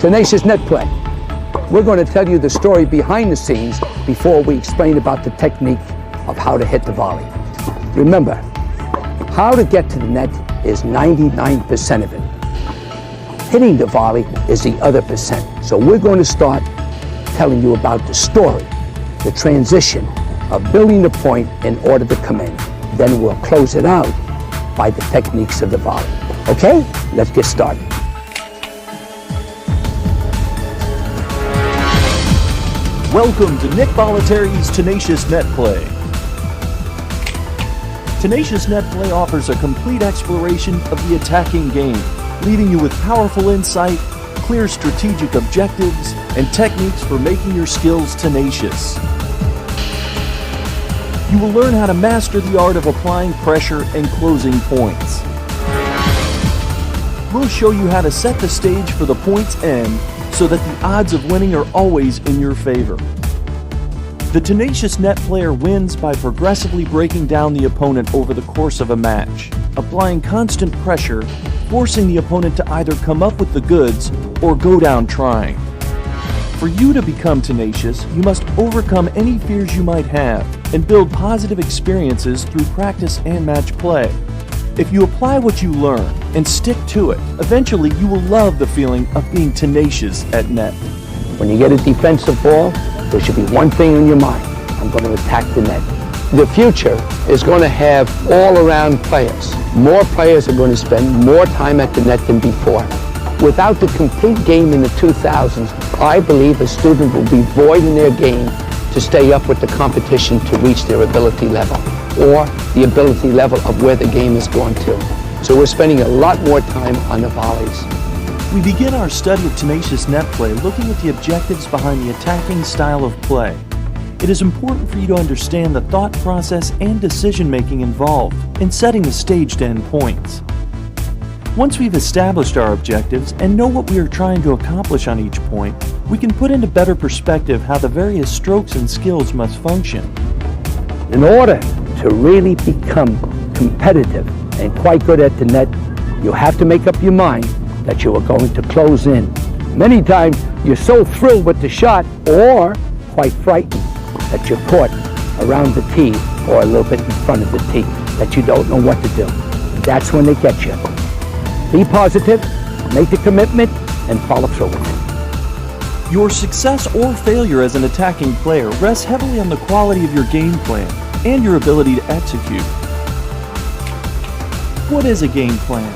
Tenacious net play. We're going to tell you the story behind the scenes before we explain about the technique of how to hit the volley. Remember, how to get to the net is 99% of it. Hitting the volley is the other percent. So we're going to start telling you about the story, the transition of building the point in order to come in. Then we'll close it out by the techniques of the volley. Okay? Let's get started. Welcome to Nick.Bollet.tieri's Tenacious Net Play. Tenacious Net Play offers a complete exploration of the attacking game, leaving you with powerful insight, clear strategic objectives, and techniques for making your skills tenacious. You will learn how to master the art of applying pressure and closing points. We'll show you how to set the stage for the point's end so that the odds of winning are always in your favor. The Tenacious Net player wins by progressively breaking down the opponent over the course of a match, applying constant pressure, forcing the opponent to either come up with the goods or go down trying. For you to become tenacious, you must overcome any fears you might have and build positive experiences through practice and match play. If you apply what you learn and stick to it, eventually you will love the feeling of being tenacious at net. When you get a defensive ball, there should be one thing in your mind: I'm going to attack the net. The future is going to have all-around players. More players are going to spend more time at the net than before. Without the complete game in the 2000s, I believe a student will be void in their game to stay up with the competition to reach their ability level, or the ability level of where the game is going to. So we're spending a lot more time on the volleys. We begin our study of Tenacious Net Play looking at the objectives behind the attacking style of play. It is important for you to understand the thought process and decision-making involved in setting the stage to end points. Once we've established our objectives and know what we are trying to accomplish on each point, we can put into better perspective how the various strokes and skills must function. In order to really become competitive and quite good at the net, you have to make up your mind that you are going to close in. Many times you're so thrilled with the shot, or quite frightened that you're caught around the tee or a little bit in front of the tee, that you don't know what to do. That's when they get you. Be positive, make the commitment, and follow through with it. Your success or failure as an attacking player rests heavily on the quality of your game plan and your ability to execute. What is a game plan?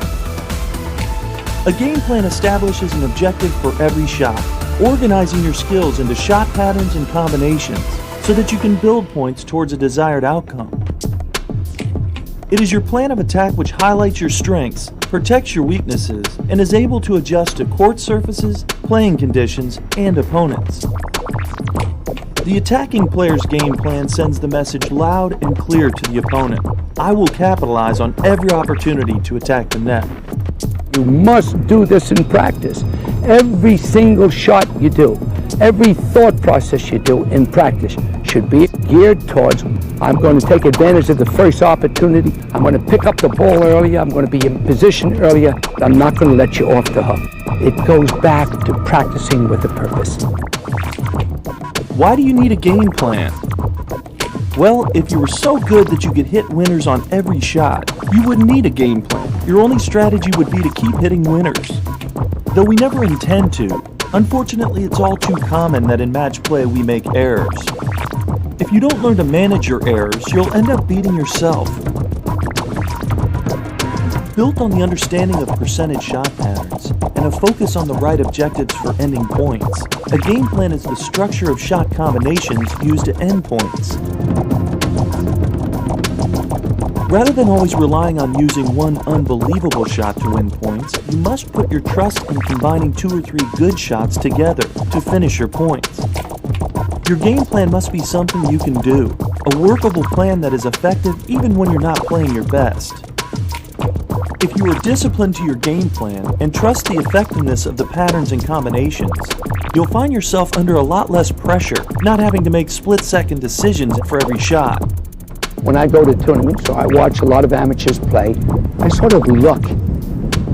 A game plan establishes an objective for every shot, organizing your skills into shot patterns and combinations so that you can build points towards a desired outcome. It is your plan of attack which highlights your strengths, protects your weaknesses, and is able to adjust to court surfaces, playing conditions, and opponents. The attacking player's game plan sends the message loud and clear to the opponent: I will capitalize on every opportunity to attack the net. You must do this in practice. Every single shot you do, every thought process you do in practice should be geared towards, I'm going to take advantage of the first opportunity, I'm going to pick up the ball earlier, I'm going to be in position earlier, but I'm not going to let you off the hook. It goes back to practicing with a purpose. Why do you need a game plan? Well, if you were so good that you could hit winners on every shot, you wouldn't need a game plan. Your only strategy would be to keep hitting winners. Though we never intend to, unfortunately it's all too common that in match play we make errors. If you don't learn to manage your errors, you'll end up beating yourself. Built on the understanding of percentage shot patterns and a focus on the right objectives for ending points, a game plan is the structure of shot combinations used to end points. Rather than always relying on using one unbelievable shot to win points, you must put your trust in combining 2 or 3 good shots together to finish your points. Your game plan must be something you can do, a workable plan that is effective even when you're not playing your best. If you are disciplined to your game plan and trust the effectiveness of the patterns and combinations, you'll find yourself under a lot less pressure, not having to make split-second decisions for every shot. When I go to tournaments, or I watch a lot of amateurs play, I sort of look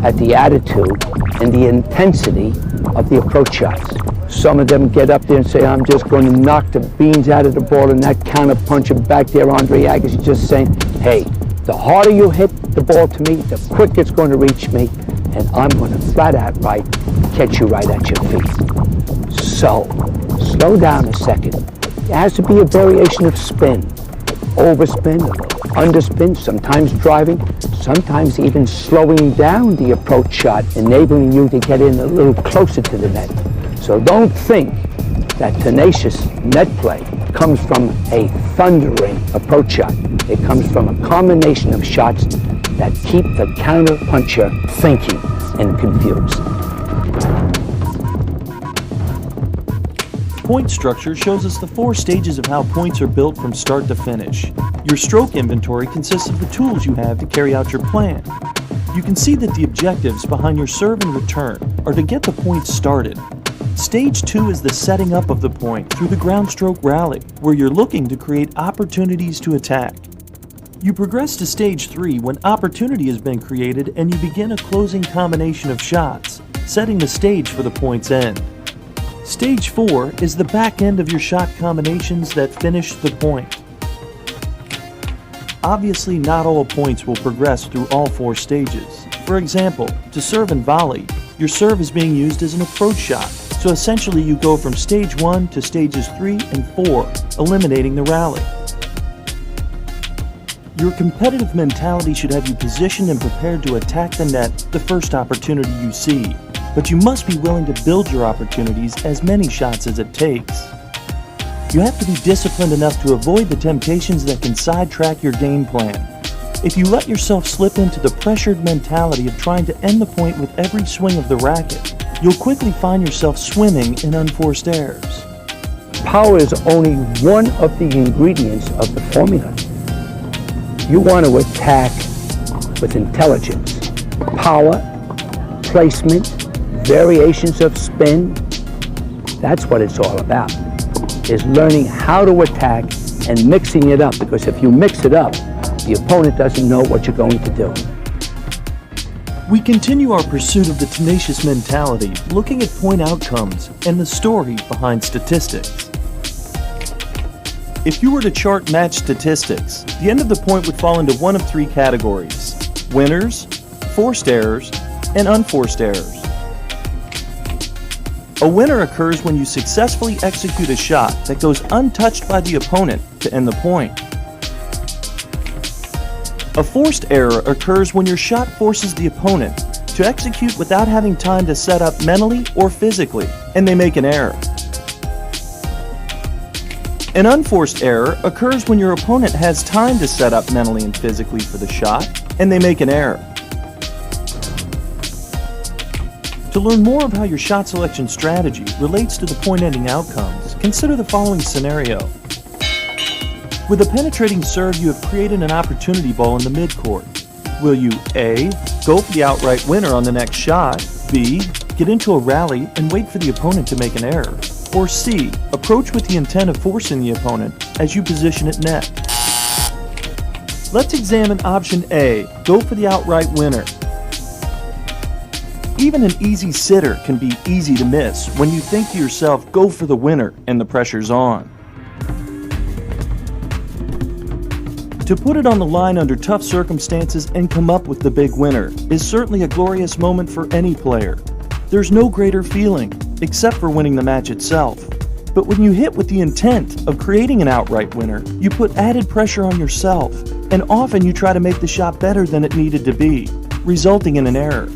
at the attitude and the intensity of the approach shots. Some of them get up there and say, I'm just going to knock the beans out of the ball, and that counter puncher back there, Andre Agassi, just saying, hey, the harder you hit the ball to me, the quicker it's going to reach me, and I'm going to flat out right catch you right at your feet. So, slow down a second. There has to be a variation of spin. Overspin, underspin, sometimes driving, sometimes even slowing down the approach shot, enabling you to get in a little closer to the net. So don't think that tenacious net play comes from a thundering approach shot. It comes from a combination of shots that keep the counter puncher thinking and confused. Point structure shows us the 4 stages of how points are built from start to finish. Your stroke inventory consists of the tools you have to carry out your plan. You can see that the objectives behind your serve and return are to get the point started. Stage 2 is the setting up of the point through the ground stroke rally, where you're looking to create opportunities to attack. You progress to Stage 3 when opportunity has been created and you begin a closing combination of shots, setting the stage for the point's end. Stage 4 is the back end of your shot combinations that finish the point. Obviously, not all points will progress through all 4 stages. For example, to serve and volley, your serve is being used as an approach shot, so essentially you go from Stage 1 to Stages 3 and 4, eliminating the rally. Your competitive mentality should have you positioned and prepared to attack the net the first opportunity you see. But you must be willing to build your opportunities as many shots as it takes. You have to be disciplined enough to avoid the temptations that can sidetrack your game plan. If you let yourself slip into the pressured mentality of trying to end the point with every swing of the racket, you'll quickly find yourself swimming in unforced errors. Power is only one of the ingredients of the formula. You want to attack with intelligence. Power, placement, variations of spin, that's what it's all about, is learning how to attack and mixing it up, because if you mix it up, the opponent doesn't know what you're going to do. We continue our pursuit of the tenacious mentality, looking at point outcomes and the story behind statistics. If you were to chart match statistics, the end of the point would fall into one of 3 categories: winners, forced errors, and unforced errors. A winner occurs when you successfully execute a shot that goes untouched by the opponent to end the point. A forced error occurs when your shot forces the opponent to execute without having time to set up mentally or physically, and they make an error. An unforced error occurs when your opponent has time to set up mentally and physically for the shot, and they make an error. To learn more of how your shot selection strategy relates to the point-ending outcomes, consider the following scenario. With a penetrating serve, you have created an opportunity ball in the midcourt. Will you A, go for the outright winner on the next shot, B, get into a rally and wait for the opponent to make an error, or C, approach with the intent of forcing the opponent as you position at net? Let's examine option A, go for the outright winner. Even an easy sitter can be easy to miss when you think to yourself, go for the winner, and the pressure's on. To put it on the line under tough circumstances and come up with the big winner is certainly a glorious moment for any player. There's no greater feeling, except for winning the match itself. But when you hit with the intent of creating an outright winner, you put added pressure on yourself, and often you try to make the shot better than it needed to be, resulting in an error.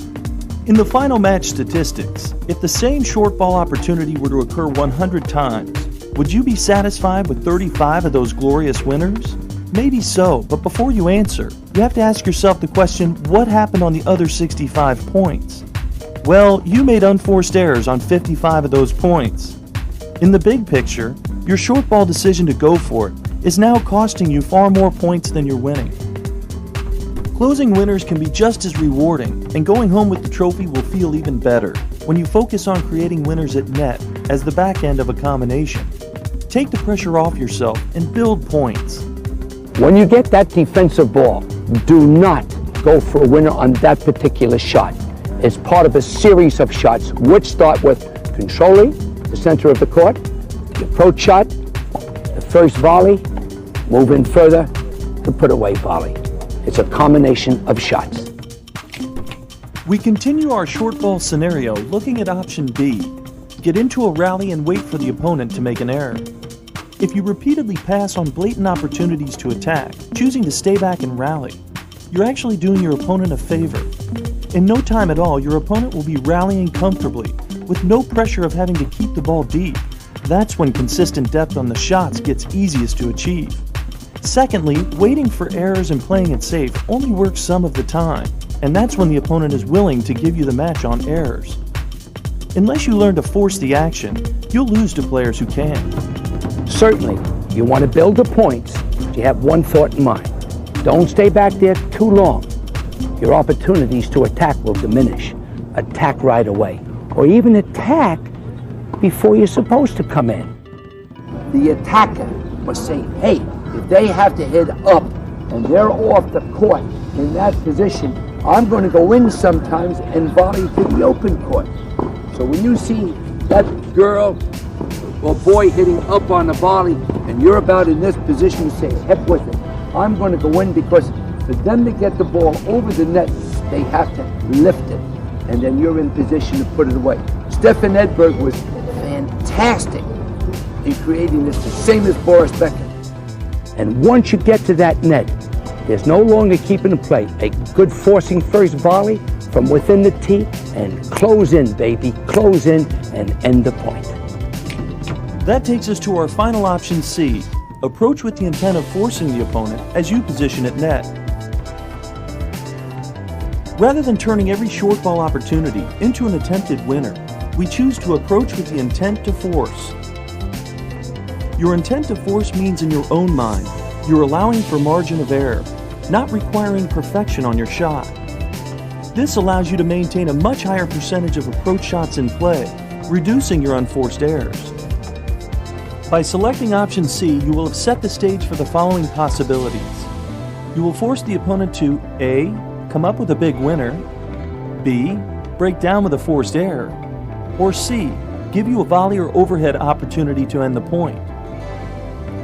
In the final match statistics, if the same short ball opportunity were to occur 100 times, would you be satisfied with 35 of those glorious winners? Maybe so, but before you answer, you have to ask yourself the question, what happened on the other 65 points? Well, you made unforced errors on 55 of those points. In the big picture, your short ball decision to go for it is now costing you far more points than you're winning. Closing winners can be just as rewarding, and going home with the trophy will feel even better when you focus on creating winners at net as the back end of a combination. Take the pressure off yourself and build points. When you get that defensive ball, do not go for a winner on that particular shot. is part of a series of shots, which start with controlling the center of the court, the approach shot, the first volley, moving further, the put-away volley. It's a combination of shots. We continue our short ball scenario looking at option B. Get into a rally and wait for the opponent to make an error. If you repeatedly pass on blatant opportunities to attack, choosing to stay back and rally, you're actually doing your opponent a favor. In no time at all, your opponent will be rallying comfortably, with no pressure of having to keep the ball deep. That's when consistent depth on the shots gets easiest to achieve. Secondly, waiting for errors and playing it safe only works some of the time, and that's when the opponent is willing to give you the match on errors. Unless you learn to force the action, you'll lose to players who can. Certainly, you want to build the points, but you have one thought in mind. Don't stay back there too long. Your opportunities to attack will diminish. Attack right away, or even attack before you're supposed to come in. The attacker must say, hey, if they have to head up and they're off the court in that position, I'm going to go in sometimes and volley to the open court. So when you see that girl or boy hitting up on the volley and you're about in this position, say, heck with it. I'm going to go in, because for them to get the ball over the net, they have to lift it. And then you're in position to put it away. Stefan Edberg was fantastic in creating this, the same as Boris Becker. And once you get to that net, there's no longer keeping the play. A good forcing first volley from within the tee and close in, baby. Close in and end the point. That takes us to our final option C. Approach with the intent of forcing the opponent as you position at net. Rather than turning every short ball opportunity into an attempted winner, we choose to approach with the intent to force. Your intent to force means in your own mind, you're allowing for margin of error, not requiring perfection on your shot. This allows you to maintain a much higher percentage of approach shots in play, reducing your unforced errors. By selecting option C, you will have set the stage for the following possibilities. You will force the opponent to A. Come up with a big winner, B. Break down with a forced error, or C. Give you a volley or overhead opportunity to end the point.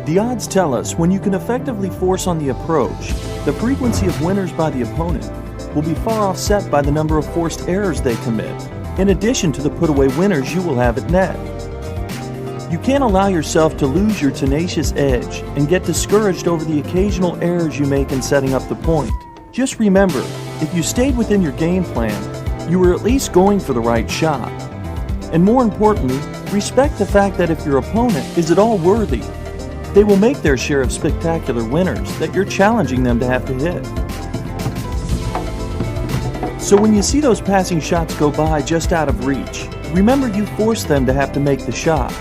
The odds tell us when you can effectively force on the approach, the frequency of winners by the opponent will be far offset by the number of forced errors they commit, in addition to the put-away winners you will have at net. You can't allow yourself to lose your tenacious edge and get discouraged over the occasional errors you make in setting up the point. Just remember, if you stayed within your game plan, you were at least going for the right shot. And more importantly, respect the fact that if your opponent is at all worthy, they will make their share of spectacular winners that you're challenging them to have to hit. So when you see those passing shots go by just out of reach, remember you forced them to have to make the shot.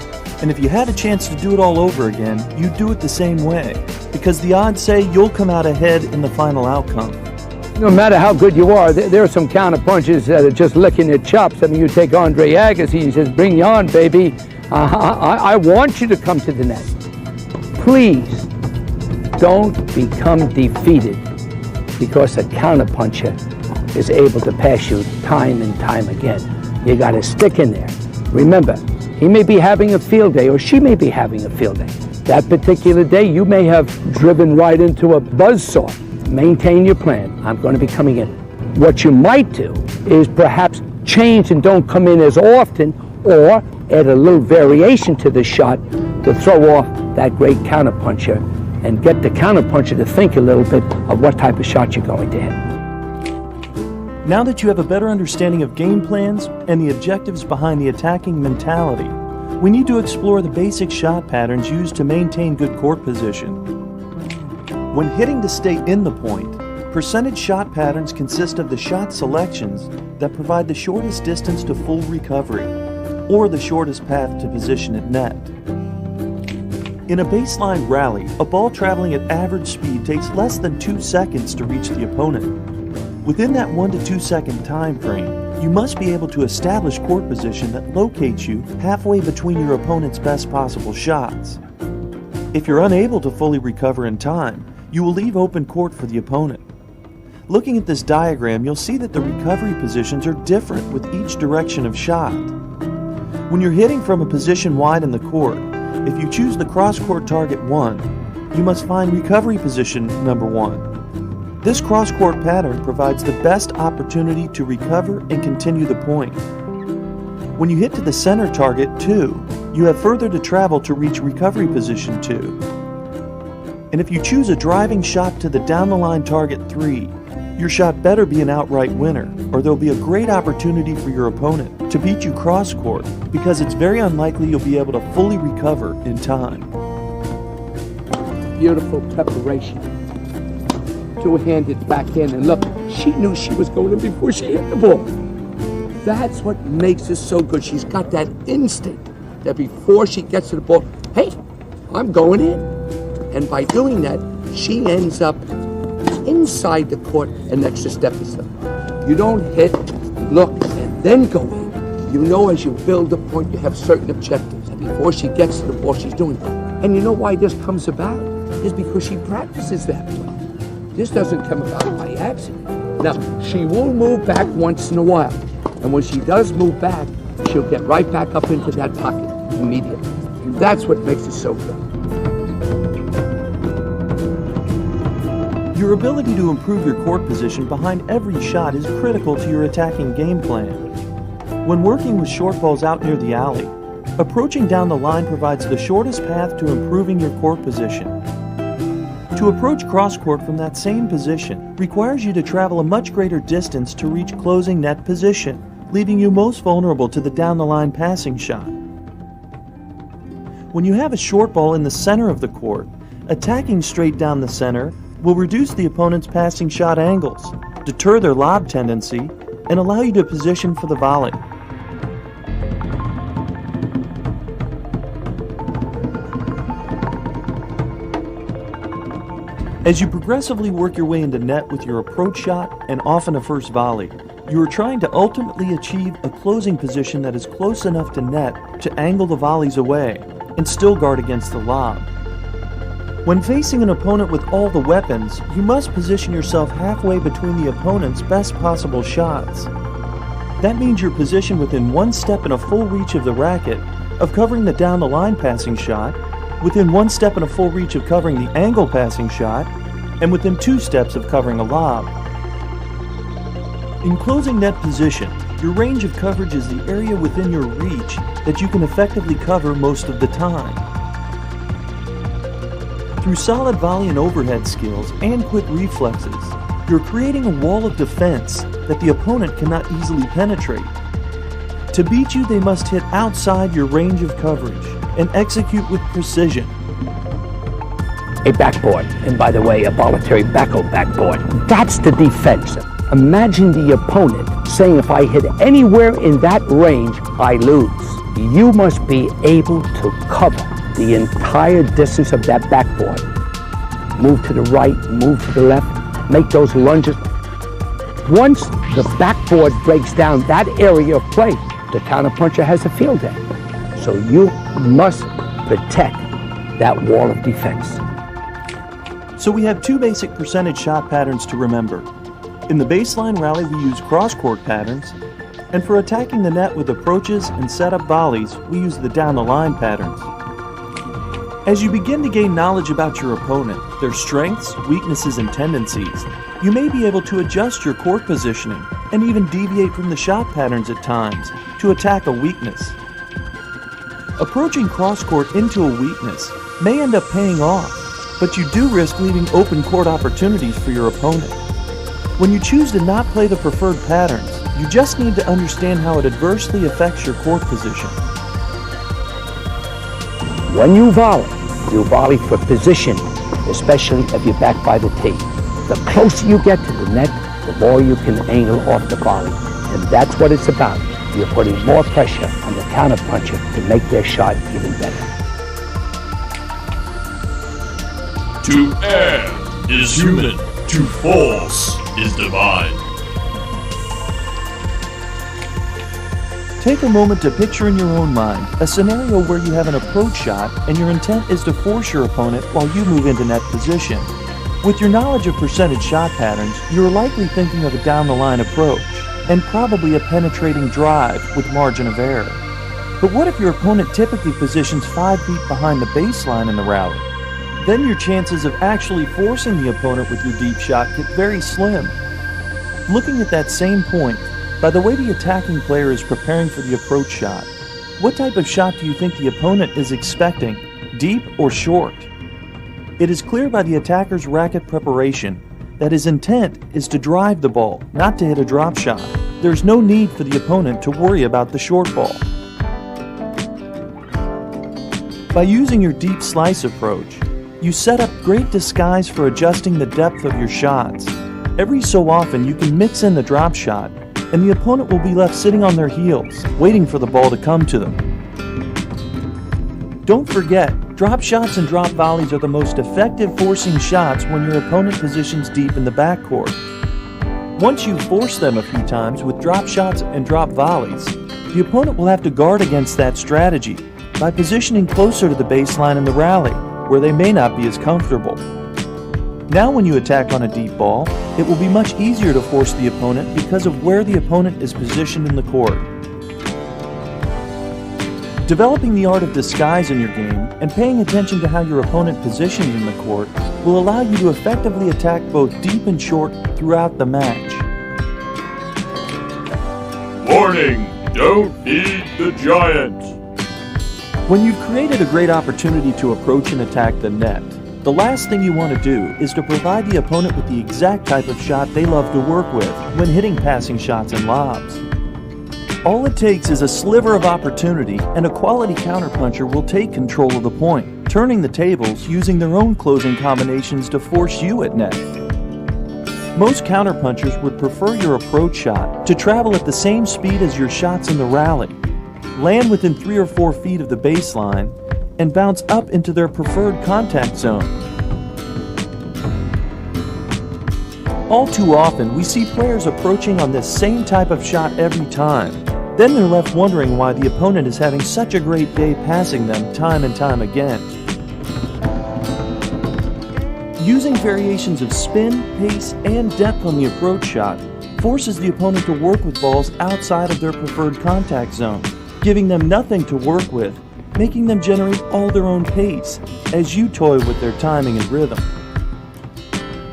And if you had a chance to do it all over again, you'd do it the same way, because the odds say you'll come out ahead in the final outcome. No matter how good you are, there are some counter punches that are just licking their chops. I mean, you take Andre Agassi, he says, bring you on, baby. I want you to come to the net. Please don't become defeated because a counterpuncher is able to pass you time and time again. You got to stick in there. Remember, he may be having a field day or she may be having a field day. That particular day, you may have driven right into a buzzsaw. Maintain your plan. I'm going to be coming in. What you might do is perhaps change and don't come in as often, or add a little variation to the shot to throw off that great counterpuncher and get the counterpuncher to think a little bit of what type of shot you're going to hit. Now that you have a better understanding of game plans and the objectives behind the attacking mentality, we need to explore the basic shot patterns used to maintain good court position. When hitting to stay in the point, percentage shot patterns consist of the shot selections that provide the shortest distance to full recovery, or the shortest path to position at net. In a baseline rally, a ball traveling at average speed takes less than 2 seconds to reach the opponent. Within that 1 to 2 second time frame, you must be able to establish court position that locates you halfway between your opponent's best possible shots. If you're unable to fully recover in time, you will leave open court for the opponent. Looking at this diagram, you'll see that the recovery positions are different with each direction of shot. When you're hitting from a position wide in the court, if you choose the cross-court target 1, you must find recovery position number 1. This cross-court pattern provides the best opportunity to recover and continue the point. When you hit to the center target 2, you have further to travel to reach recovery position 2. And if you choose a driving shot to the down-the-line target 3, your shot better be an outright winner, or there'll be a great opportunity for your opponent to beat you cross-court, because it's very unlikely you'll be able to fully recover in time. Beautiful preparation. Two-handed backhand, and look, she knew she was going in before she hit the ball. That's what makes her so good. She's got that instinct that before she gets to the ball, hey, I'm going in. And by doing that, she ends up inside the court an extra step or so. You don't hit, look, and then go in. You know, as you build a point, you have certain objectives. And before she gets to the ball, she's doing it. And you know why this comes about? It's because she practices that. This doesn't come about by accident. Now, she will move back once in a while. And when she does move back, she'll get right back up into that pocket immediately. And that's what makes it so good. Your ability to improve your court position behind every shot is critical to your attacking game plan. When working with short balls out near the alley, approaching down the line provides the shortest path to improving your court position. To approach cross-court from that same position requires you to travel a much greater distance to reach closing net position, leaving you most vulnerable to the down-the-line passing shot. When you have a short ball in the center of the court, attacking straight down the center will reduce the opponent's passing shot angles, deter their lob tendency, and allow you to position for the volley. As you progressively work your way into net with your approach shot and often a first volley, you are trying to ultimately achieve a closing position that is close enough to net to angle the volleys away and still guard against the lob. When facing an opponent with all the weapons, you must position yourself halfway between the opponent's best possible shots. That means you're positioned within one step and a full reach of the racket of covering the down-the-line passing shot, within one step and a full reach of covering the angle passing shot, and within 2 steps of covering a lob. In closing net position, your range of coverage is the area within your reach that you can effectively cover most of the time. Through solid volley and overhead skills and quick reflexes, you're creating a wall of defense that the opponent cannot easily penetrate. To beat you, they must hit outside your range of coverage and execute with precision. A backboard, and by the way, a voluntary backboard. That's the defense. Imagine the opponent saying, if I hit anywhere in that range, I lose. You must be able to cover the entire distance of that backboard. Move to the right, move to the left, make those lunges. Once the backboard breaks down that area of play, the counterpuncher has a field day. So you must protect that wall of defense. So we have 2 basic percentage shot patterns to remember. In the baseline rally, we use cross-court patterns, and for attacking the net with approaches and setup volleys, we use the down-the-line patterns. As you begin to gain knowledge about your opponent, their strengths, weaknesses, and tendencies, you may be able to adjust your court positioning and even deviate from the shot patterns at times to attack a weakness. Approaching cross-court into a weakness may end up paying off, but you do risk leaving open court opportunities for your opponent. When you choose to not play the preferred patterns, you just need to understand how it adversely affects your court position. When you volley for position, especially if you're back by the tee. The closer you get to the net, the more you can angle off the volley. And that's what it's about. You're putting more pressure on the counterpuncher to make their shot even better. To err is human, to force is divine. Take a moment to picture in your own mind a scenario where you have an approach shot and your intent is to force your opponent while you move into net position. With your knowledge of percentage shot patterns, you're likely thinking of a down-the-line approach, and probably a penetrating drive with margin of error. But what if your opponent typically positions 5 feet behind the baseline in the rally? Then your chances of actually forcing the opponent with your deep shot get very slim. Looking at that same point, by the way the attacking player is preparing for the approach shot, what type of shot do you think the opponent is expecting, deep or short? It is clear by the attacker's racket preparation that his intent is to drive the ball, not to hit a drop shot. There's no need for the opponent to worry about the short ball. By using your deep slice approach, you set up great disguise for adjusting the depth of your shots. Every so often you can mix in the drop shot, and the opponent will be left sitting on their heels, waiting for the ball to come to them. Don't forget, drop shots and drop volleys are the most effective forcing shots when your opponent positions deep in the backcourt. Once you force them a few times with drop shots and drop volleys, the opponent will have to guard against that strategy by positioning closer to the baseline in the rally, where they may not be as comfortable. Now when you attack on a deep ball, it will be much easier to force the opponent because of where the opponent is positioned in the court. Developing the art of disguise in your game and paying attention to how your opponent positions in the court will allow you to effectively attack both deep and short throughout the match. Warning! Don't feed the giant! When you've created a great opportunity to approach and attack the net, the last thing you want to do is to provide the opponent with the exact type of shot they love to work with when hitting passing shots and lobs. All it takes is a sliver of opportunity, and a quality counterpuncher will take control of the point, turning the tables using their own closing combinations to force you at net. Most counterpunchers would prefer your approach shot to travel at the same speed as your shots in the rally, land within 3 or 4 feet of the baseline, and bounce up into their preferred contact zone. All too often, we see players approaching on this same type of shot every time. Then they're left wondering why the opponent is having such a great day passing them time and time again. Using variations of spin, pace, and depth on the approach shot forces the opponent to work with balls outside of their preferred contact zone, giving them nothing to work with, making them generate all their own pace as you toy with their timing and rhythm.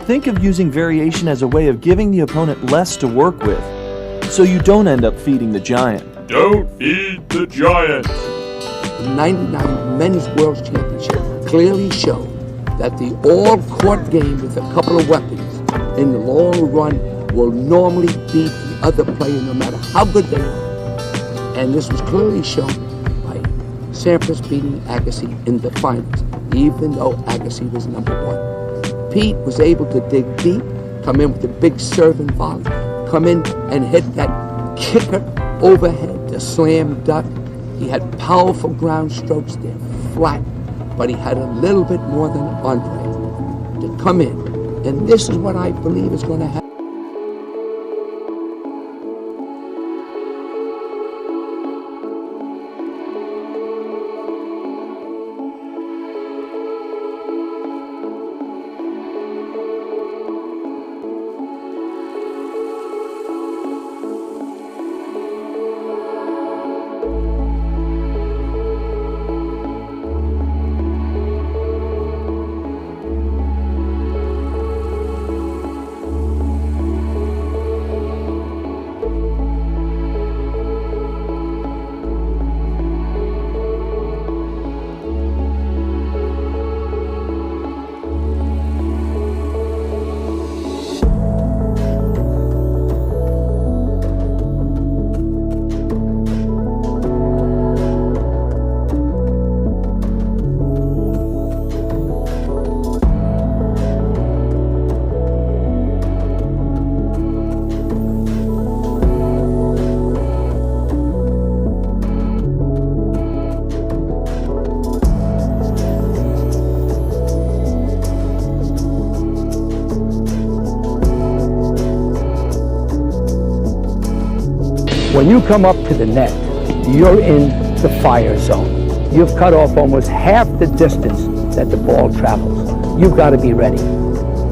Think of using variation as a way of giving the opponent less to work with, so you don't end up feeding the giant. Don't feed the giant! The 99 Men's World Championship clearly show that the all-court game with a couple of weapons in the long run will normally beat the other player no matter how good they are. And this was clearly shown by Sampras beating Agassi in the finals, even though Agassi was #1. Pete was able to dig deep, come in with a big serve and volley, come in and hit that kicker overhead, the slam dunk. He had powerful ground strokes there, flat, but he had a little bit more than Andre to come in. And this is what I believe is going to happen. When you come up to the net, you're in the fire zone. You've cut off almost half the distance that the ball travels. You've got to be ready.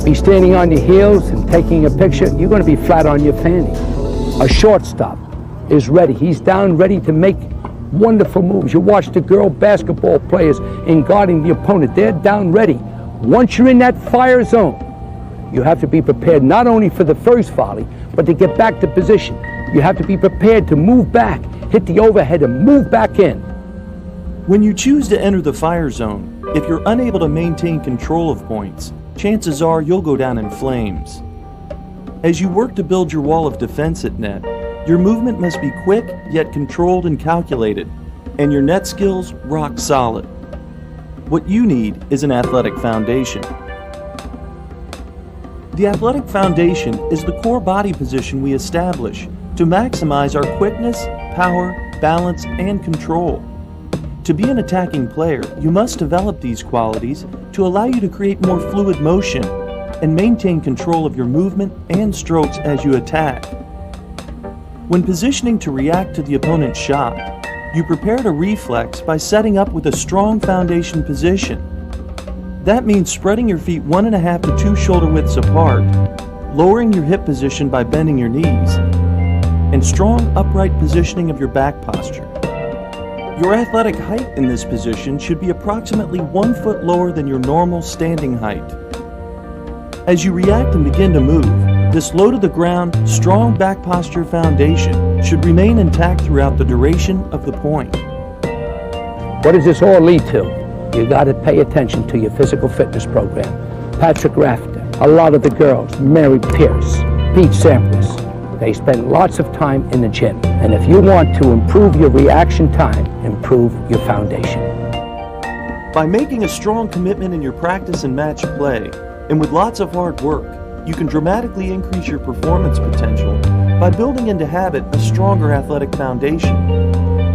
be standing on your heels and taking a picture, you're going to be flat on your fanny. A shortstop is ready. He's down ready to make wonderful moves. You watch the girl basketball players in guarding the opponent. They're down ready. Once you're in that fire zone, you have to be prepared not only for the first volley, but to get back to position. You have to be prepared to move back, hit the overhead, and move back in. When you choose to enter the fire zone, if you're unable to maintain control of points, chances are you'll go down in flames. As you work to build your wall of defense at net, your movement must be quick yet controlled and calculated, and your net skills rock solid. What you need is an athletic foundation. The athletic foundation is the core body position we establish to maximize our quickness, power, balance, and control. To be an attacking player, you must develop these qualities to allow you to create more fluid motion and maintain control of your movement and strokes as you attack. When positioning to react to the opponent's shot, you prepare to reflex by setting up with a strong foundation position. That means spreading your feet 1.5 to 2 shoulder widths apart, lowering your hip position by bending your knees, and strong upright positioning of your back posture. Your athletic height in this position should be approximately 1 foot lower than your normal standing height. As you react and begin to move, this low to the ground, strong back posture foundation should remain intact throughout the duration of the point. What does this all lead to? You got to pay attention to your physical fitness program. Patrick Rafter, a lot of the girls, Mary Pierce, Pete Sampras, they spend lots of time in the gym. And if you want to improve your reaction time, improve your foundation. By making a strong commitment in your practice and match play, and with lots of hard work, you can dramatically increase your performance potential by building into habit a stronger athletic foundation.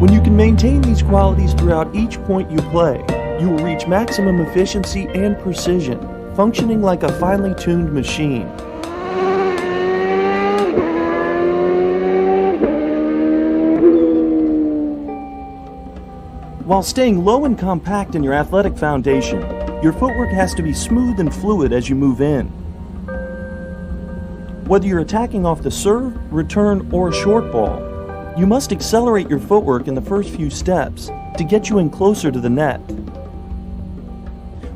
When you can maintain these qualities throughout each point you play, you will reach maximum efficiency and precision, functioning like a finely tuned machine. While staying low and compact in your athletic foundation, your footwork has to be smooth and fluid as you move in. Whether you're attacking off the serve, return, or a short ball, you must accelerate your footwork in the first few steps to get you in closer to the net.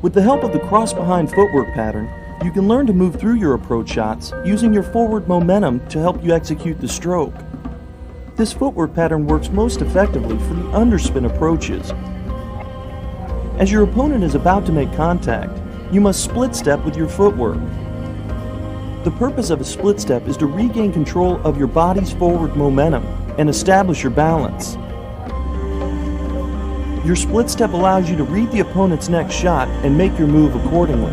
With the help of the cross-behind footwork pattern, you can learn to move through your approach shots using your forward momentum to help you execute the stroke. This footwork pattern works most effectively for the underspin approaches. As your opponent is about to make contact, you must split step with your footwork. The purpose of a split step is to regain control of your body's forward momentum and establish your balance. Your split step allows you to read the opponent's next shot and make your move accordingly.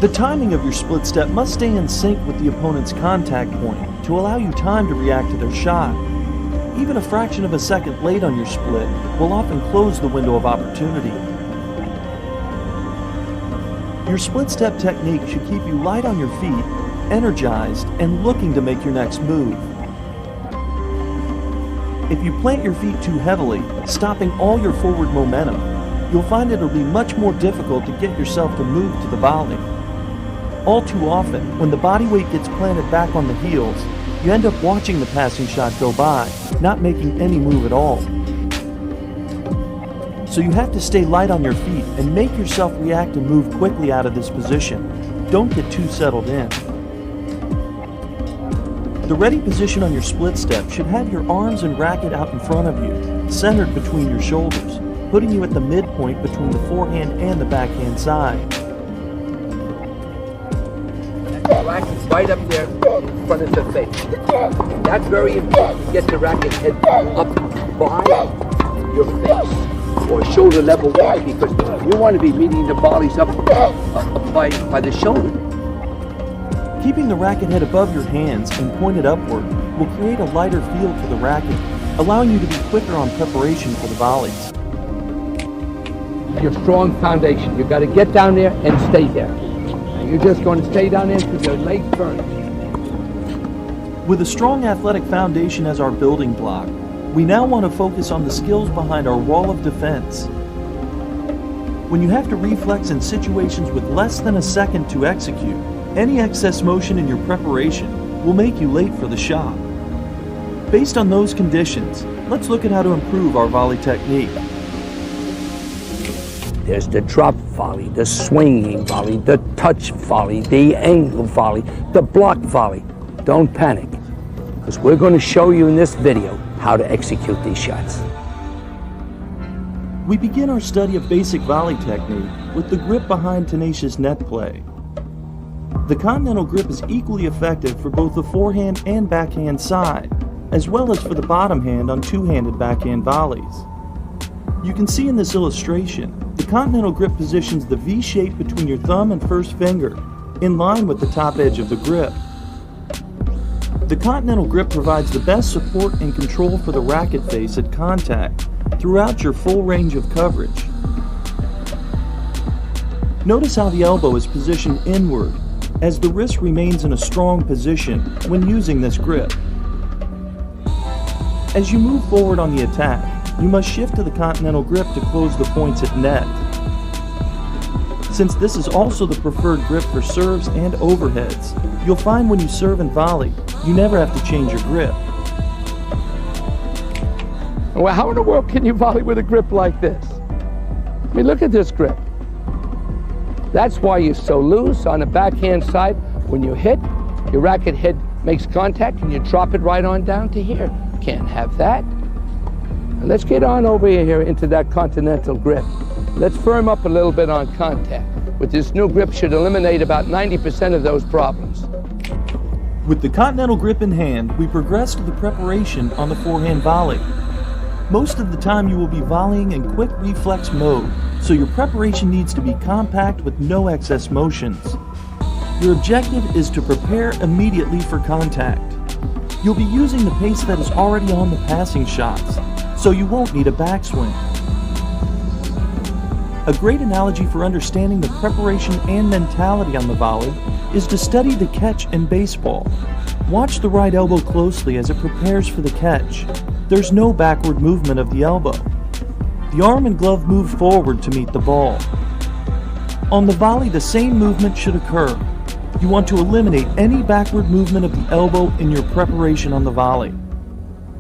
The timing of your split step must stay in sync with the opponent's contact point to allow you time to react to their shot. Even a fraction of a second late on your split will often close the window of opportunity. Your split step technique should keep you light on your feet, energized, and looking to make your next move. If you plant your feet too heavily, stopping all your forward momentum, you'll find it'll be much more difficult to get yourself to move to the volley. All too often, when the body weight gets planted back on the heels, you end up watching the passing shot go by, not making any move at all. So you have to stay light on your feet and make yourself react and move quickly out of this position. Don't get too settled in. The ready position on your split step should have your arms and racket out in front of you, centered between your shoulders, putting you at the midpoint between the forehand and the backhand side. Racket right up there in front of the face. That's very important. You get the racket head up by your face or shoulder level wide, because you want to be meeting the volleys up by the shoulder. Keeping the racket head above your hands and pointed upward will create a lighter feel for the racket, allowing you to be quicker on preparation for the volleys. Your strong foundation. You've got to get down there and stay there. You're just going to stay down there until your legs burn. With a strong athletic foundation as our building block, we now want to focus on the skills behind our wall of defense. When you have to reflex in situations with less than a second to execute, any excess motion in your preparation will make you late for the shot. Based on those conditions, let's look at how to improve our volley technique. There's the drop volley, the swinging volley, the touch volley, the angle volley, the block volley. Don't panic, because we're going to show you in this video how to execute these shots. We begin our study of basic volley technique with the grip behind tenacious net play. The continental grip is equally effective for both the forehand and backhand side, as well as for the bottom hand on two-handed backhand volleys. You can see in this illustration, the continental grip positions the V shape between your thumb and first finger, in line with the top edge of the grip. The continental grip provides the best support and control for the racket face at contact throughout your full range of coverage. Notice how the elbow is positioned inward, as the wrist remains in a strong position when using this grip. As you move forward on the attack, you must shift to the continental grip to close the points at net. Since this is also the preferred grip for serves and overheads, you'll find when you serve and volley, you never have to change your grip. Well, how in the world can you volley with a grip like this? I mean, look at this grip. That's why you're so loose on the backhand side. When you hit, your racket head makes contact and you drop it right on down to here. Can't have that. And let's get on over here into that continental grip. Let's firm up a little bit on contact. With this new grip, should eliminate about 90% of those problems. With the continental grip in hand, we progress to the preparation on the forehand volley. Most of the time you will be volleying in quick reflex mode, so your preparation needs to be compact with no excess motions. Your objective is to prepare immediately for contact. You'll be using the pace that is already on the passing shots, so you won't need a backswing. A great analogy for understanding the preparation and mentality on the volley is to study the catch in baseball. Watch the right elbow closely as it prepares for the catch. There's no backward movement of the elbow. The arm and glove move forward to meet the ball. On the volley, the same movement should occur. You want to eliminate any backward movement of the elbow in your preparation on the volley.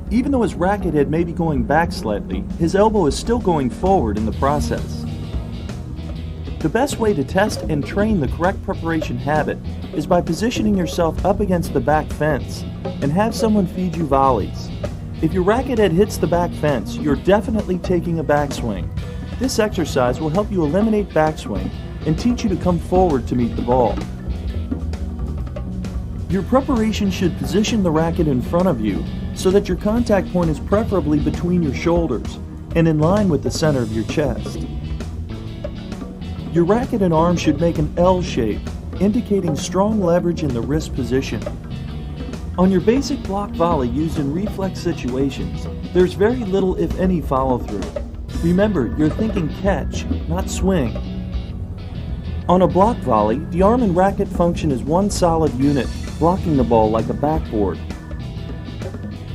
Even though his racket head may be going back slightly, his elbow is still going forward in the process. The best way to test and train the correct preparation habit is by positioning yourself up against the back fence and have someone feed you volleys. If your racket head hits the back fence, you're definitely taking a backswing. This exercise will help you eliminate backswing and teach you to come forward to meet the ball. Your preparation should position the racket in front of you so that your contact point is preferably between your shoulders and in line with the center of your chest. Your racket and arm should make an L shape, indicating strong leverage in the wrist position. On your basic block volley used in reflex situations, there's very little if any follow-through. Remember, you're thinking catch, not swing. On a block volley, the arm and racket function as one solid unit, blocking the ball like a backboard.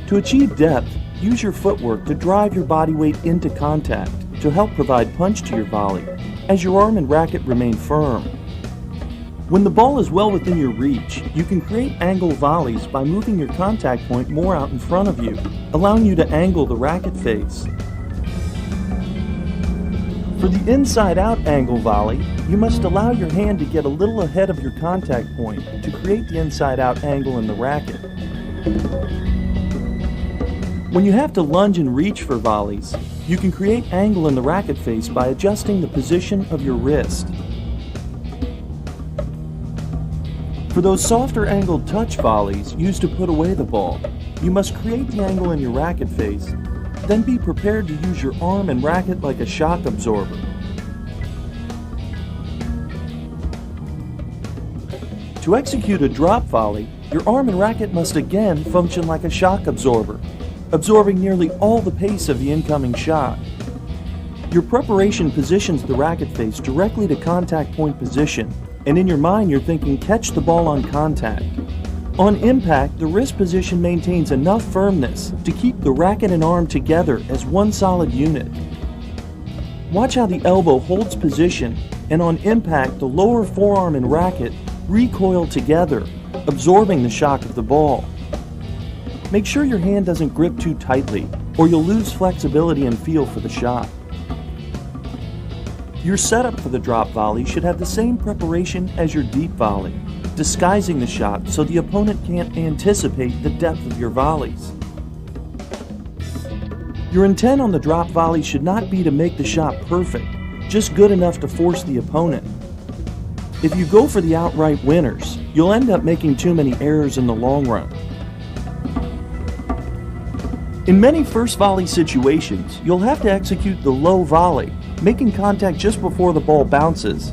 To achieve depth, use your footwork to drive your body weight into contact to help provide punch to your volley, as your arm and racket remain firm. When the ball is well within your reach, you can create angle volleys by moving your contact point more out in front of you, allowing you to angle the racket face. For the inside-out angle volley, you must allow your hand to get a little ahead of your contact point to create the inside-out angle in the racket. When you have to lunge and reach for volleys, you can create angle in the racket face by adjusting the position of your wrist. For those softer angled touch volleys used to put away the ball, you must create the angle in your racket face, then be prepared to use your arm and racket like a shock absorber. To execute a drop volley, your arm and racket must again function like a shock absorber, absorbing nearly all the pace of the incoming shot. Your preparation positions the racket face directly to contact point position, and in your mind you're thinking catch the ball on contact. On impact, the wrist position maintains enough firmness to keep the racket and arm together as one solid unit. Watch how the elbow holds position, and on impact, the lower forearm and racket recoil together, absorbing the shock of the ball. Make sure your hand doesn't grip too tightly, or you'll lose flexibility and feel for the shot. Your setup for the drop volley should have the same preparation as your deep volley, disguising the shot so the opponent can't anticipate the depth of your volleys. Your intent on the drop volley should not be to make the shot perfect, just good enough to force the opponent. If you go for the outright winners, you'll end up making too many errors in the long run. In many first volley situations, you'll have to execute the low volley, making contact just before the ball bounces.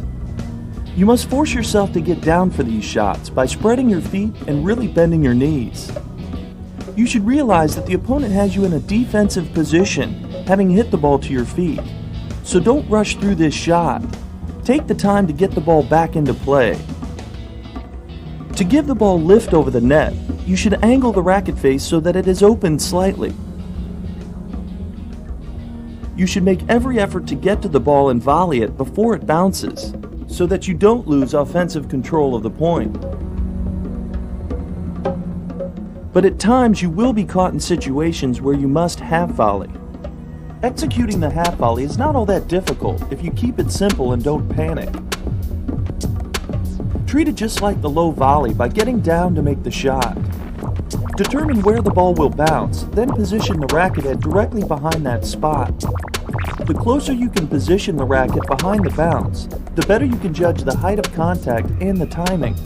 You must force yourself to get down for these shots by spreading your feet and really bending your knees. You should realize that the opponent has you in a defensive position, having hit the ball to your feet. So don't rush through this shot. Take the time to get the ball back into play. To give the ball lift over the net, you should angle the racket face so that it is open slightly. You should make every effort to get to the ball and volley it before it bounces, so that you don't lose offensive control of the point. But at times you will be caught in situations where you must half volley. Executing the half volley is not all that difficult if you keep it simple and don't panic. Treat it just like the low volley by getting down to make the shot. Determine where the ball will bounce, then position the racket head directly behind that spot. The closer you can position the racket behind the bounce, the better you can judge the height of contact and the timing.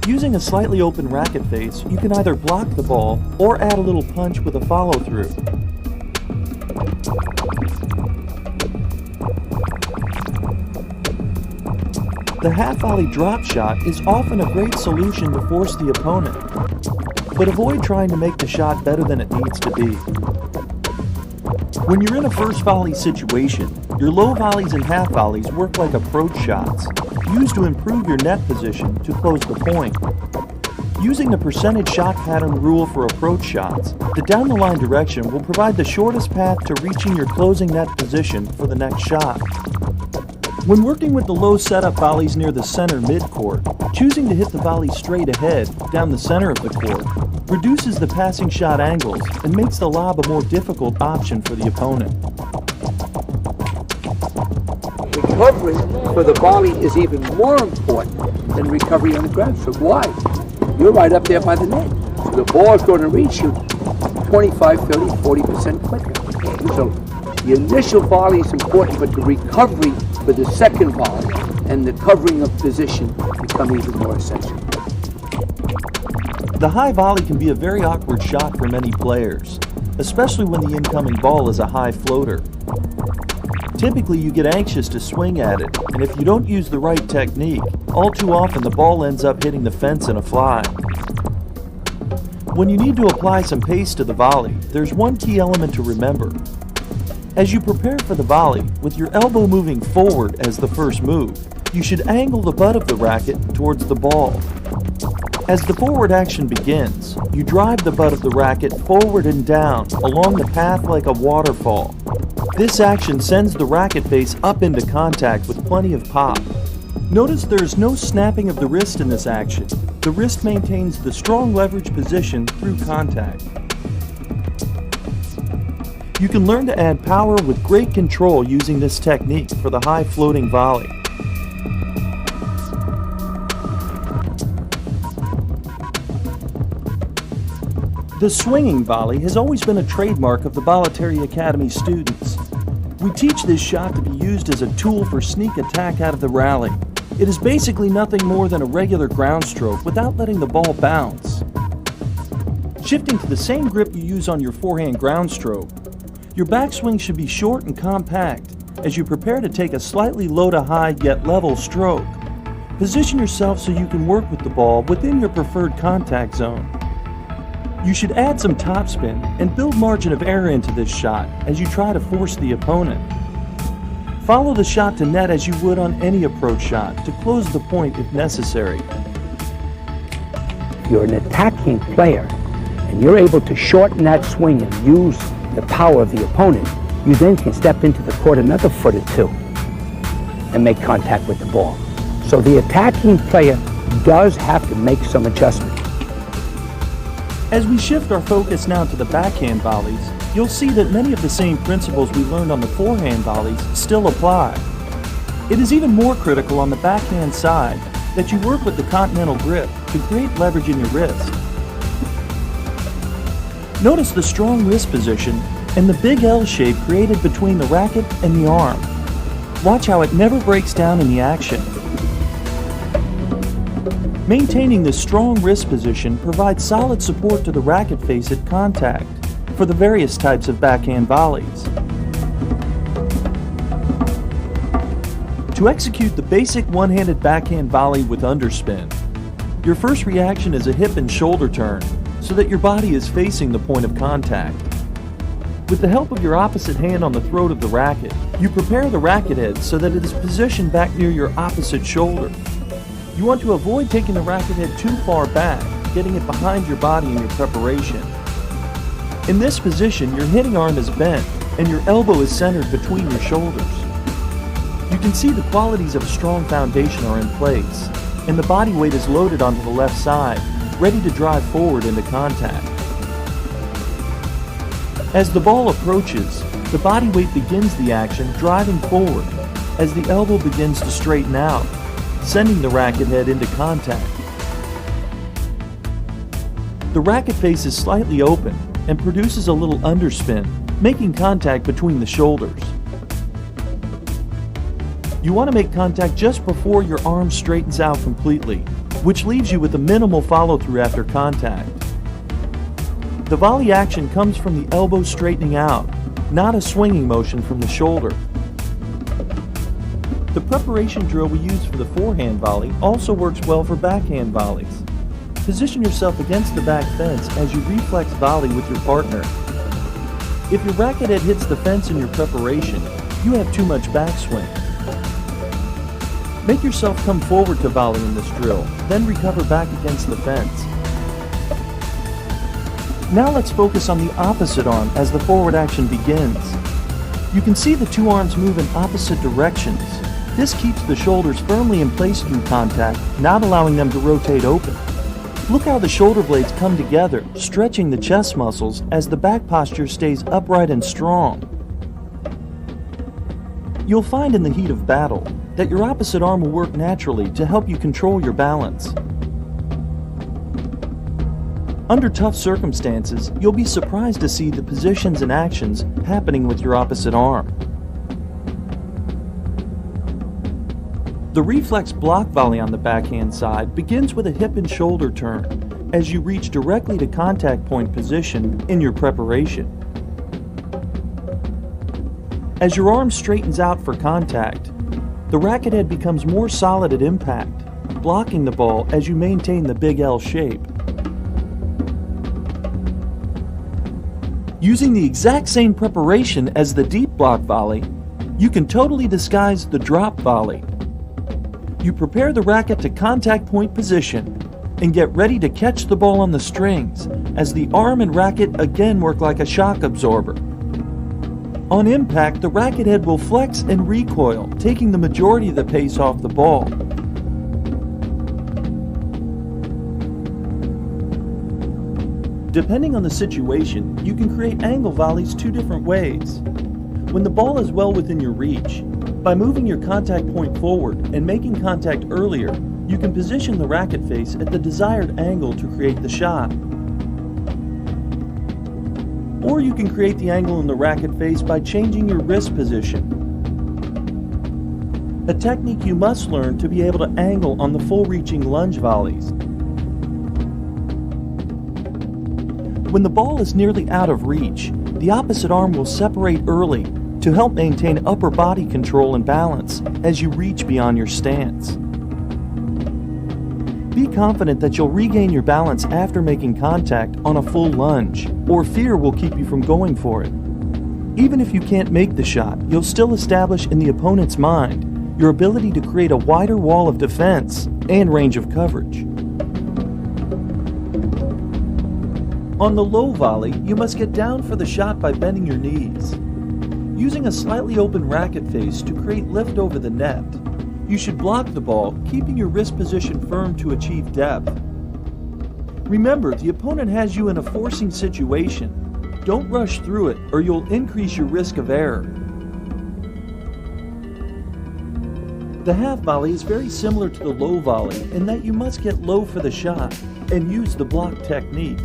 Using a slightly open racket face, you can either block the ball or add a little punch with a follow-through. The half-volley drop shot is often a great solution to force the opponent, but avoid trying to make the shot better than it needs to be. When you're in a first volley situation, your low volleys and half volleys work like approach shots, used to improve your net position to close the point. Using the percentage shot pattern rule for approach shots, the down-the-line direction will provide the shortest path to reaching your closing net position for the next shot. When working with the low setup volleys near the center midcourt, choosing to hit the volley straight ahead, down the center of the court, reduces the passing shot angles and makes the lob a more difficult option for the opponent. Recovery for the volley is even more important than recovery on the ground stroke. Why? You're right up there by the net. So the ball is going to reach you 25, 30, 40% quicker. So the initial volley is important, but the recovery for the second volley and the covering of position become even more essential. The high volley can be a very awkward shot for many players, especially when the incoming ball is a high floater. Typically, you get anxious to swing at it, and if you don't use the right technique, all too often the ball ends up hitting the fence in a fly. When you need to apply some pace to the volley, there's one key element to remember. As you prepare for the volley, with your elbow moving forward as the first move, you should angle the butt of the racket towards the ball. As the forward action begins, you drive the butt of the racket forward and down along the path like a waterfall. This action sends the racket face up into contact with plenty of pop. Notice there is no snapping of the wrist in this action. The wrist maintains the strong leverage position through contact. You can learn to add power with great control using this technique for the high floating volley. The swinging volley has always been a trademark of the Bollet.tieri Academy students. We teach this shot to be used as a tool for sneak attack out of the rally. It is basically nothing more than a regular ground stroke without letting the ball bounce. Shifting to the same grip you use on your forehand ground stroke, your backswing should be short and compact as you prepare to take a slightly low to high yet level stroke. Position yourself so you can work with the ball within your preferred contact zone. You should add some topspin and build margin of error into this shot as you try to force the opponent. Follow the shot to net as you would on any approach shot to close the point if necessary. If you're an attacking player and you're able to shorten that swing and use the power of the opponent, You then can step into the court another foot or two and make contact with the ball. So the attacking player does have to make some adjustment. As we shift our focus now to the backhand volleys, you'll see that many of the same principles we learned on the forehand volleys still apply. It is even more critical on the backhand side that you work with the continental grip to create leverage in your wrist. Notice the strong wrist position and the big L shape created between the racket and the arm. Watch how it never breaks down in the action. Maintaining this strong wrist position provides solid support to the racket face at contact for the various types of backhand volleys. To execute the basic one-handed backhand volley with underspin, your first reaction is a hip and shoulder turn so that your body is facing the point of contact. With the help of your opposite hand on the throat of the racket, you prepare the racket head so that it is positioned back near your opposite shoulder. You want to avoid taking the racket head too far back, getting it behind your body in your preparation. In this position, your hitting arm is bent and your elbow is centered between your shoulders. You can see the qualities of a strong foundation are in place, and the body weight is loaded onto the left side, ready to drive forward into contact. As the ball approaches, the body weight begins the action driving forward as the elbow begins to straighten out, sending the racket head into contact. The racket face is slightly open and produces a little underspin, making contact between the shoulders. You want to make contact just before your arm straightens out completely, which leaves you with a minimal follow-through after contact. The volley action comes from the elbow straightening out, not a swinging motion from the shoulder. The preparation drill we use for the forehand volley also works well for backhand volleys. Position yourself against the back fence as you reflex volley with your partner. If your racket head hits the fence in your preparation, you have too much backswing. Make yourself come forward to volley in this drill, then recover back against the fence. Now let's focus on the opposite arm as the forward action begins. You can see the two arms move in opposite directions. This keeps the shoulders firmly in place through contact, not allowing them to rotate open. Look how the shoulder blades come together, stretching the chest muscles as the back posture stays upright and strong. You'll find in the heat of battle that your opposite arm will work naturally to help you control your balance. Under tough circumstances, you'll be surprised to see the positions and actions happening with your opposite arm. The reflex block volley on the backhand side begins with a hip and shoulder turn as you reach directly to contact point position in your preparation. As your arm straightens out for contact, the racket head becomes more solid at impact, blocking the ball as you maintain the big L shape. Using the exact same preparation as the deep block volley, you can totally disguise the drop volley. You prepare the racket to contact point position and get ready to catch the ball on the strings as the arm and racket again work like a shock absorber. On impact, the racket head will flex and recoil, taking the majority of the pace off the ball. Depending on the situation, you can create angle volleys two different ways. When the ball is well within your reach, by moving your contact point forward and making contact earlier, you can position the racket face at the desired angle to create the shot. Or you can create the angle in the racket face by changing your wrist position. A technique you must learn to be able to angle on the full-reaching lunge volleys. When the ball is nearly out of reach, the opposite arm will separate early to help maintain upper body control and balance as you reach beyond your stance. Be confident that you'll regain your balance after making contact on a full lunge, or fear will keep you from going for it. Even if you can't make the shot, you'll still establish in the opponent's mind your ability to create a wider wall of defense and range of coverage. On the low volley, you must get down for the shot by bending your knees. using a slightly open racket face to create lift over the net. You should block the ball, keeping your wrist position firm to achieve depth. Remember, the opponent has you in a forcing situation. Don't rush through it, or you'll increase your risk of error. The half volley is very similar to the low volley in that you must get low for the shot and use the block technique.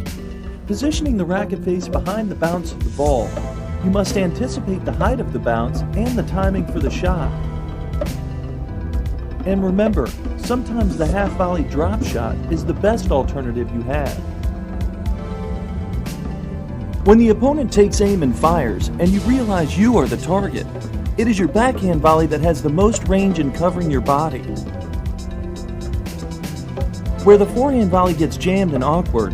Positioning the racket face behind the bounce of the ball, you must anticipate the height of the bounce and the timing for the shot. And remember, sometimes the half volley drop shot is the best alternative you have. When the opponent takes aim and fires, and you realize you are the target, it is your backhand volley that has the most range in covering your body. Where the forehand volley gets jammed and awkward,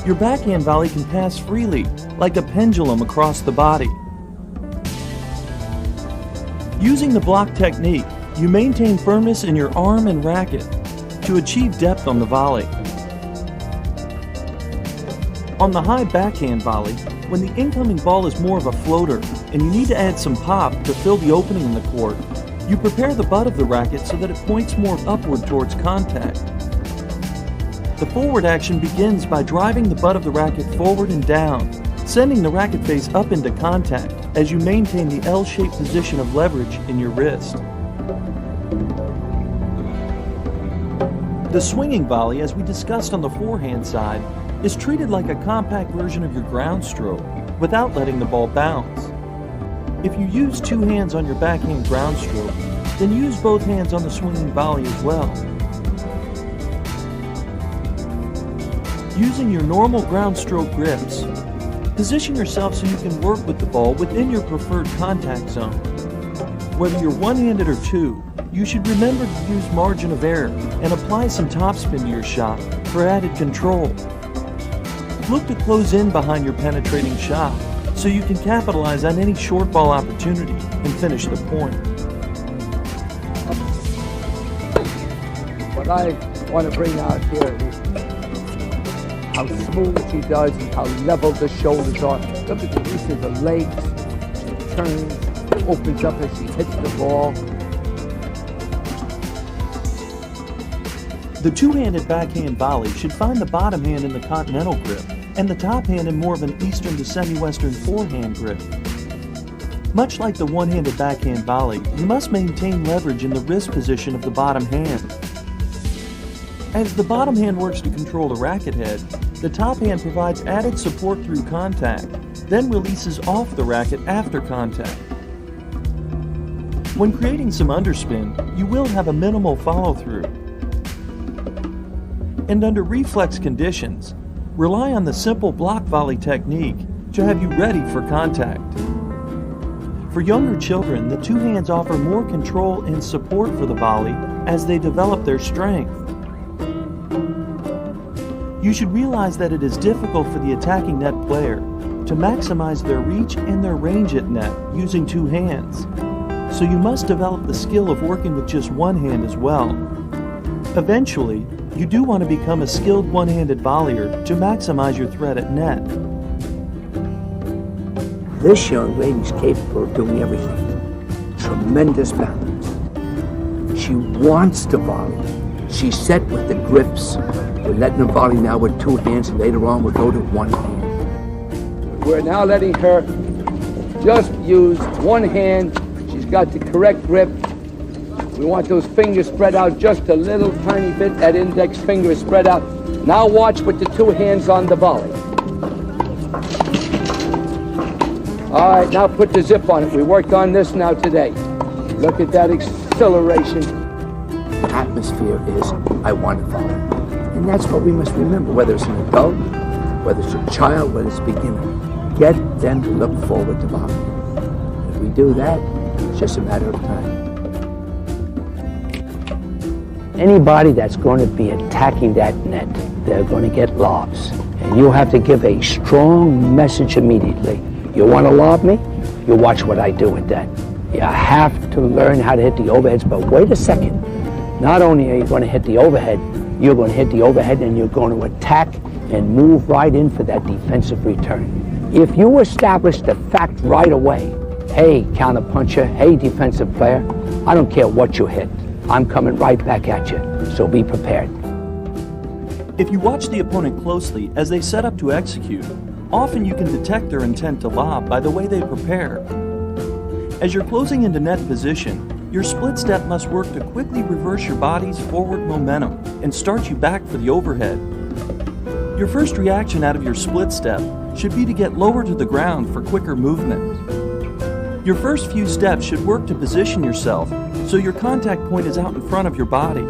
your backhand volley can pass freely, like a pendulum across the body. Using the block technique, you maintain firmness in your arm and racket to achieve depth on the volley. On the high backhand volley, when the incoming ball is more of a floater and you need to add some pop to fill the opening in the court, you prepare the butt of the racket so that it points more upward towards contact. The forward action begins by driving the butt of the racket forward and down, sending the racket face up into contact as you maintain the L-shaped position of leverage in your wrist. The swinging volley, as we discussed on the forehand side, is treated like a compact version of your ground stroke without letting the ball bounce. If you use two hands on your backhand ground stroke, then use both hands on the swinging volley as well. Using your normal ground stroke grips, position yourself so you can work with the ball within your preferred contact zone. Whether you're one-handed or two, you should remember to use margin of error and apply some topspin to your shot for added control. Look to close in behind your penetrating shot so you can capitalize on any short ball opportunity and finish the point. What I want to bring out here is how smooth she does and how level the shoulders are. Look at the use of the legs. She turns, opens up as she hits the ball. The two-handed backhand volley should find the bottom hand in the continental grip and the top hand in more of an eastern to semi-western forehand grip. Much like the one-handed backhand volley, you must maintain leverage in the wrist position of the bottom hand. As the bottom hand works to control the racket head, the top hand provides added support through contact, then releases off the racket after contact. When creating some underspin, you will have a minimal follow-through. And under reflex conditions, rely on the simple block volley technique to have you ready for contact. For younger children, the two hands offer more control and support for the volley as they develop their strength. You should realize that it is difficult for the attacking net player to maximize their reach and their range at net using two hands, so you must develop the skill of working with just one hand as well. Eventually, you do want to become a skilled one-handed volleyer to maximize your threat at net. This young lady's capable of doing everything. Tremendous balance. She wants to volley. She's set with the grips. We're letting her volley now with two hands, and later on we'll go to one hand. We're now letting her just use one hand. She's got the correct grip. We want those fingers spread out just a little tiny bit. That index finger is spread out. Now watch with the two hands on the volley. All right, now put the zip on it. We worked on this now today. Look at that acceleration. The atmosphere is, I want to volley. And that's what we must remember, whether it's an adult, whether it's a child, whether it's a beginner. Get them to look forward to volleying. If we do that, it's just a matter of time. Anybody that's going to be attacking that net, they're going to get lobs. And you have to give a strong message immediately. You want to lob me? You watch what I do with that. You have to learn how to hit the overheads, but wait a second. Not only are you going to hit the overhead, you're going to hit the overhead and you're going to attack and move right in for that defensive return. If you establish the fact right away, hey, counterpuncher, hey, defensive player, I don't care what you hit. I'm coming right back at you, so be prepared. If you watch the opponent closely as they set up to execute, often you can detect their intent to lob by the way they prepare. As you're closing into net position, your split step must work to quickly reverse your body's forward momentum and start you back for the overhead. Your first reaction out of your split step should be to get lower to the ground for quicker movement. Your first few steps should work to position yourself so your contact point is out in front of your body.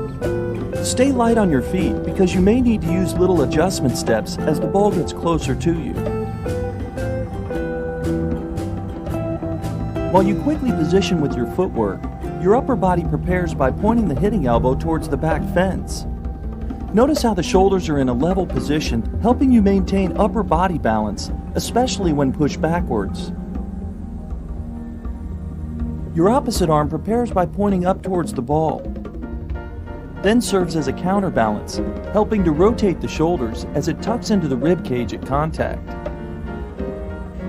Stay light on your feet because you may need to use little adjustment steps as the ball gets closer to you. While you quickly position with your footwork, your upper body prepares by pointing the hitting elbow towards the back fence. Notice how the shoulders are in a level position, helping you maintain upper body balance, especially when pushed backwards. Your opposite arm prepares by pointing up towards the ball, then serves as a counterbalance, helping to rotate the shoulders as it tucks into the rib cage at contact.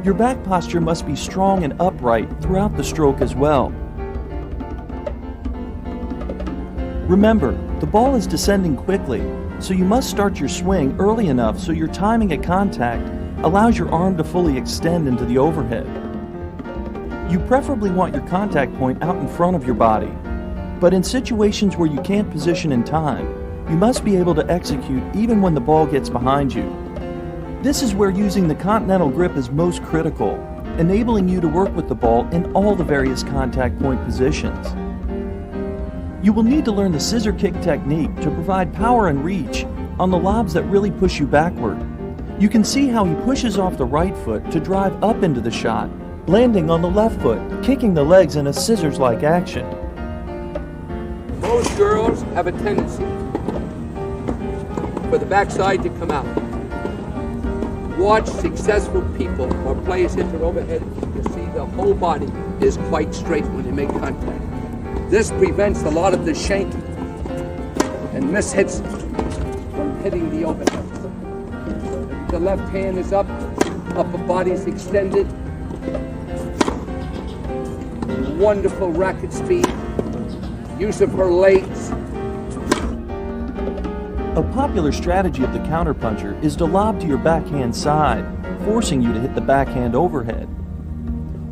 Your back posture must be strong and upright throughout the stroke as well. Remember, the ball is descending quickly, so you must start your swing early enough so your timing at contact allows your arm to fully extend into the overhead. You preferably want your contact point out in front of your body, but in situations where you can't position in time, you must be able to execute even when the ball gets behind you. This is where using the continental grip is most critical, enabling you to work with the ball in all the various contact point positions. You will need to learn the scissor kick technique to provide power and reach on the lobs that really push you backward. You can see how he pushes off the right foot to drive up into the shot, landing on the left foot, kicking the legs in a scissors-like action. Most girls have a tendency for the backside to come out. Watch successful people or players hit their overhead. You see the whole body is quite straight when they make contact. This prevents a lot of the shanking and mishits from hitting the overhead. The left hand is up, upper body is extended. Wonderful racket speed. Use of her legs. A popular strategy of the counterpuncher is to lob to your backhand side, forcing you to hit the backhand overhead.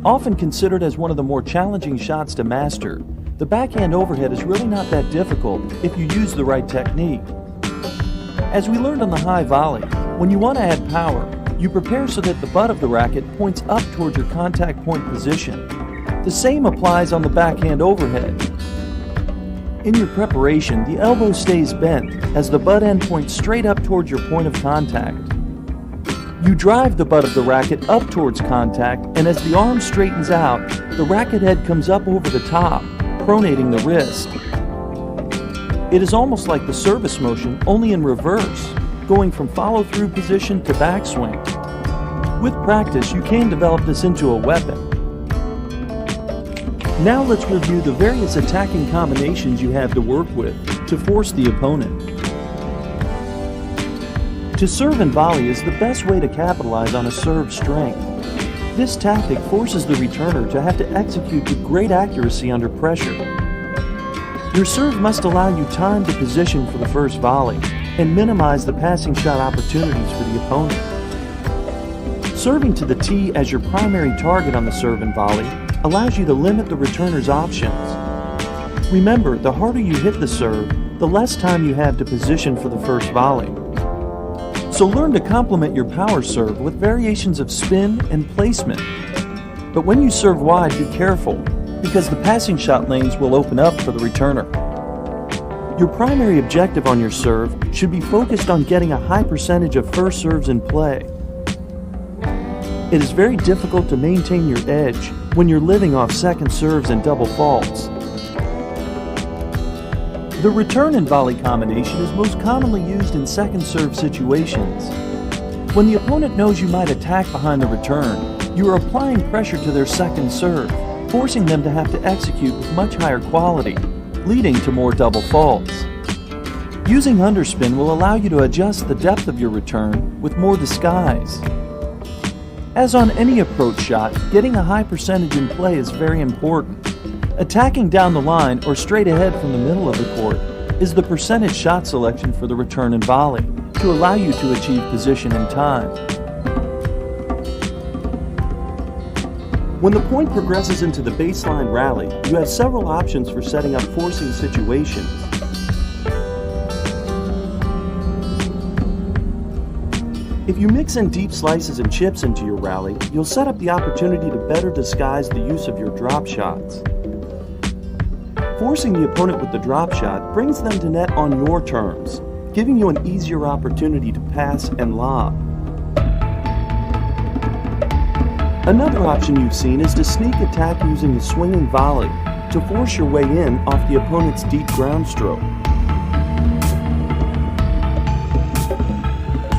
Often considered as one of the more challenging shots to master, the backhand overhead is really not that difficult if you use the right technique. As we learned on the high volley, when you want to add power, you prepare so that the butt of the racket points up towards your contact point position. The same applies on the backhand overhead. In your preparation, the elbow stays bent as the butt end points straight up towards your point of contact. You drive the butt of the racket up towards contact, and as the arm straightens out, the racket head comes up over the top, pronating the wrist. It is almost like the service motion, only in reverse, going from follow-through position to backswing. With practice, you can develop this into a weapon. Now let's review the various attacking combinations you have to work with to force the opponent. To serve and volley is the best way to capitalize on a serve strength. This tactic forces the returner to have to execute with great accuracy under pressure. Your serve must allow you time to position for the first volley and minimize the passing shot opportunities for the opponent. Serving to the tee as your primary target on the serve and volley allows you to limit the returner's options. Remember, the harder you hit the serve, the less time you have to position for the first volley. So learn to complement your power serve with variations of spin and placement. But when you serve wide, be careful, because the passing shot lanes will open up for the returner. Your primary objective on your serve should be focused on getting a high percentage of first serves in play. It is very difficult to maintain your edge when you're living off second serves and double faults. The return and volley combination is most commonly used in second serve situations. When the opponent knows you might attack behind the return, you are applying pressure to their second serve, forcing them to have to execute with much higher quality, leading to more double faults. Using underspin will allow you to adjust the depth of your return with more disguise. As on any approach shot, getting a high percentage in play is very important. Attacking down the line or straight ahead from the middle of the court is the percentage shot selection for the return and volley to allow you to achieve position and time. When the point progresses into the baseline rally, you have several options for setting up forcing situations. If you mix in deep slices and chips into your rally, you'll set up the opportunity to better disguise the use of your drop shots. Forcing the opponent with the drop shot brings them to net on your terms, giving you an easier opportunity to pass and lob. Another option you've seen is to sneak attack using the swinging volley to force your way in off the opponent's deep ground stroke.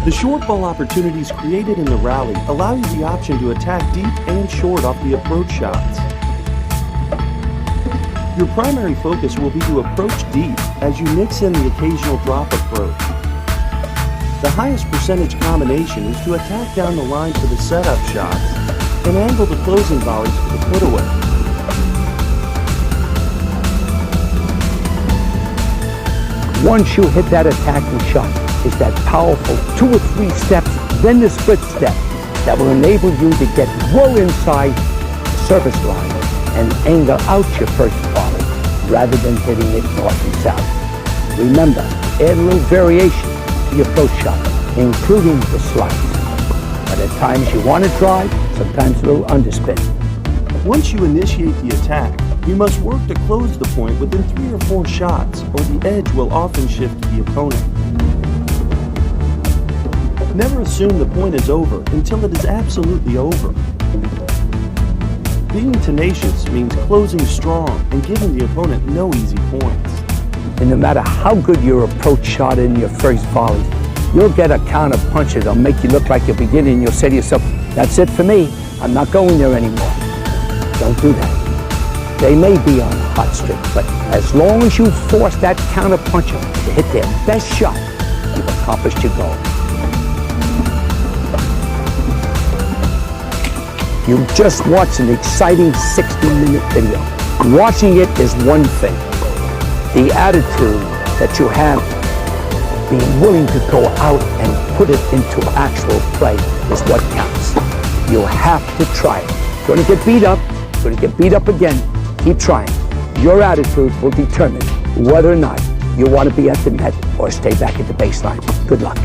The short ball opportunities created in the rally allow you the option to attack deep and short off the approach shots. Your primary focus will be to approach deep as you mix in the occasional drop approach. The highest percentage combination is to attack down the line for the setup shots and angle the closing volleys for the putaway. Once you hit that attacking shot, is that powerful 2 or 3 steps, then the split step that will enable you to get well inside the service line and angle out your first volley rather than hitting it north and south. Remember, add a little variation to your approach shot, including the slice. But at times you want to drive, sometimes a little underspin. Once you initiate the attack, you must work to close the point within 3 or 4 shots, or the edge will often shift to the opponent. Never assume the point is over until it is absolutely over. Being tenacious means closing strong and giving the opponent no easy points. And no matter how good your approach shot in your first volley, you'll get a counter punch that'll make you look like you're beginning and you'll say to yourself, that's it for me, I'm not going there anymore. Don't do that. They may be on a hot streak, but as long as you force that counter puncher to hit their best shot, you've accomplished your goal. You just watched an exciting 60-minute video. Watching it is one thing. The attitude that you have, being willing to go out and put it into actual play is what counts. You have to try it. You're going to get beat up. You're going to get beat up again. Keep trying. Your attitude will determine whether or not you want to be at the net or stay back at the baseline. Good luck.